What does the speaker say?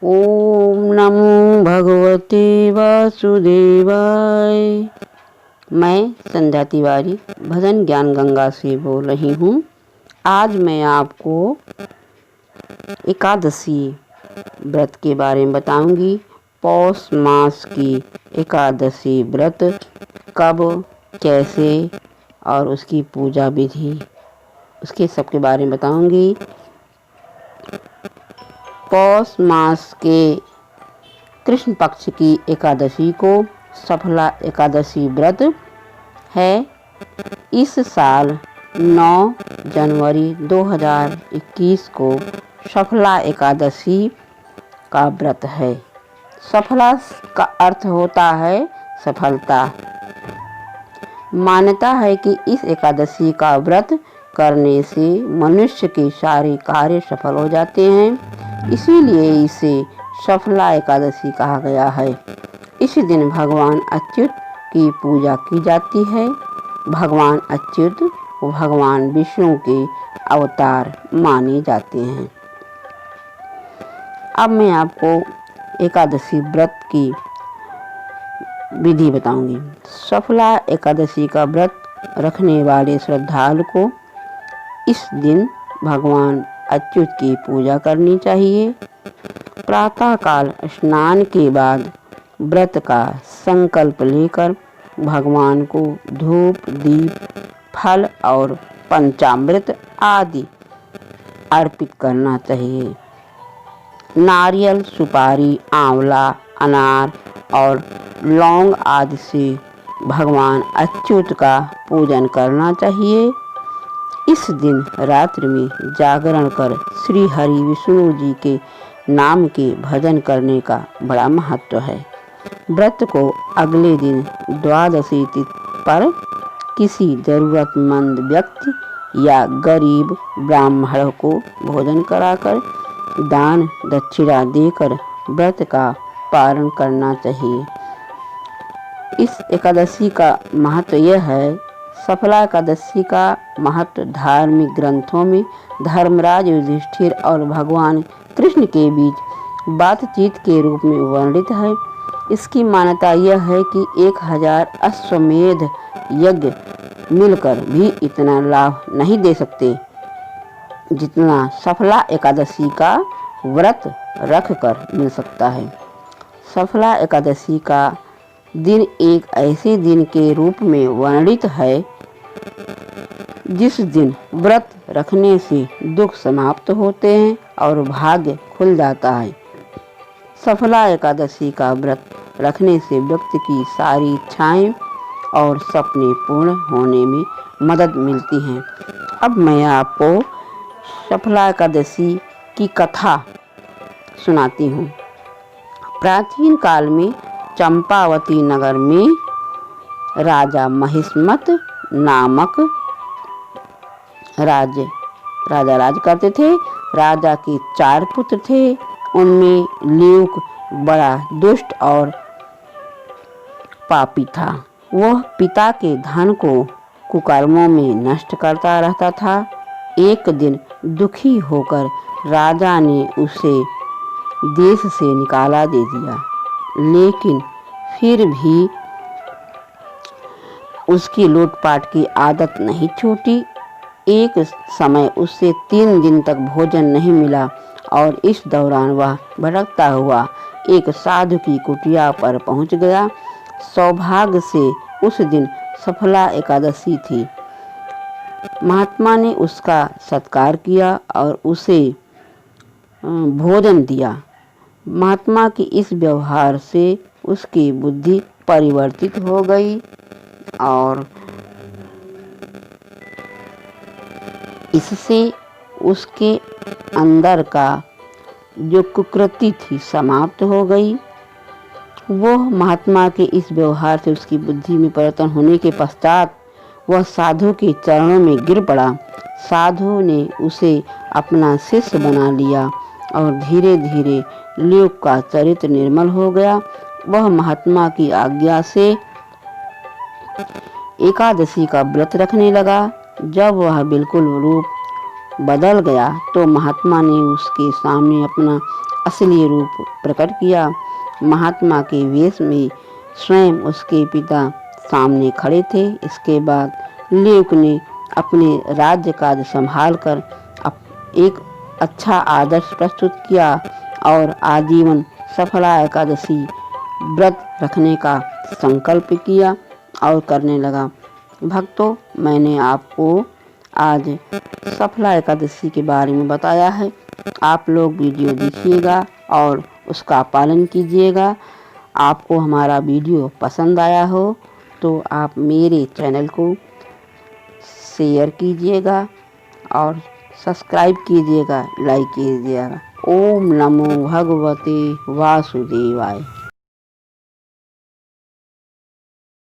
ओम नमो भगवते वासुदेवाय। मैं संध्या तिवारी भजन ज्ञान गंगा से बोल रही हूँ। आज मैं आपको एकादशी व्रत के बारे में बताऊंगी। पौष मास की एकादशी व्रत कब, कैसे और उसकी पूजा विधि, उसके सब के बारे में बताऊंगी। पौष मास के कृष्ण पक्ष की एकादशी को सफला एकादशी व्रत है। इस साल 9 जनवरी 2021 को सफला एकादशी का व्रत है। सफला का अर्थ होता है सफलता। मान्यता है कि इस एकादशी का व्रत करने से मनुष्य के सारे कार्य सफल हो जाते हैं, इसीलिए इसे सफला एकादशी कहा गया है। इस दिन भगवान अच्युत की पूजा की जाती है। भगवान अच्युत भगवान विष्णु के अवतार माने जाते हैं। अब मैं आपको एकादशी व्रत की विधि बताऊंगी। सफला एकादशी का व्रत रखने वाले श्रद्धालु को इस दिन भगवान अच्युत की पूजा करनी चाहिए। प्रातःकाल स्नान के बाद व्रत का संकल्प लेकर भगवान को धूप, दीप, फल और पंचामृत आदि अर्पित करना चाहिए। नारियल, सुपारी, आंवला, अनार और लौंग आदि से भगवान अच्युत का पूजन करना चाहिए। इस दिन रात्रि में जागरण कर श्री हरि विष्णु जी के नाम के भजन करने का बड़ा महत्व है। व्रत को अगले दिन द्वादशी तिथि पर किसी जरूरतमंद व्यक्ति या गरीब ब्राह्मण को भोजन कराकर दान दक्षिणा देकर व्रत का पालन करना चाहिए। इस एकादशी का महत्व यह है। सफला एकादशी का महत्व धार्मिक ग्रंथों में धर्मराज युधिष्ठिर और भगवान कृष्ण के बीच बातचीत के रूप में वर्णित है। इसकी मान्यता यह है कि 1000 अश्वमेध यज्ञ मिलकर भी इतना लाभ नहीं दे सकते जितना सफला एकादशी का व्रत रखकर मिल सकता है। सफला एकादशी का दिन एक ऐसे दिन के रूप में वर्णित है जिस दिन व्रत रखने से दुख समाप्त होते हैं और भाग्य खुल जाता है। सफला एकादशी का व्रत रखने से व्यक्ति की सारी इच्छाएं और सपने पूर्ण होने में मदद मिलती हैं। अब मैं आपको सफला एकादशी की कथा सुनाती हूँ। प्राचीन काल में चंपावती नगर में राजा महिष्मत नामक राजा राज करते थे। राजा के 4 पुत्र थे। उनमें ल्यूक बड़ा दुष्ट और पापी था। वह पिता के धन को कुकर्मों में नष्ट करता रहता था। एक दिन दुखी होकर राजा ने उसे देश से निकाला दे दिया, लेकिन फिर भी उसकी लूटपाट की आदत नहीं छूटी। एक समय उससे 3 दिन तक भोजन नहीं मिला और इस दौरान वह भटकता हुआ एक साधु की कुटिया पर पहुंच गया। सौभाग्य से उस दिन सफला एकादशी थी। महात्मा ने उसका सत्कार किया और उसे भोजन दिया। महात्मा की इस व्यवहार से उसकी बुद्धि परिवर्तित हो गई और इससे उसके अंदर का जो कुकृति थी समाप्त हो गई। वह महात्मा के इस व्यवहार से उसकी बुद्धि में परिवर्तन होने के पश्चात वह साधु के चरणों में गिर पड़ा। साधु ने उसे अपना शिष्य बना लिया और धीरे धीरे ल्यूक का चरित्र निर्मल हो गया। वह महात्मा की आज्ञा से एकादशी का व्रत रखने लगा। जब वह बिल्कुल रूप बदल गया तो महात्मा ने उसके सामने अपना असली रूप प्रकट किया। महात्मा के वेश में स्वयं उसके पिता सामने खड़े थे। इसके बाद ल्यूक ने अपने राज्य कार्य संभाल कर एक अच्छा आदर्श प्रस्तुत किया और आजीवन सफला एकादशी व्रत रखने का संकल्प किया और करने लगा। भक्तों, मैंने आपको आज सफला एकादशी के बारे में बताया है। आप लोग वीडियो देखिएगा और उसका पालन कीजिएगा। आपको हमारा वीडियो पसंद आया हो तो आप मेरे चैनल को शेयर कीजिएगा और सब्सक्राइब कीजिएगा, लाइक कीजिएगा। ओम नमो भगवते वासुदेवाय।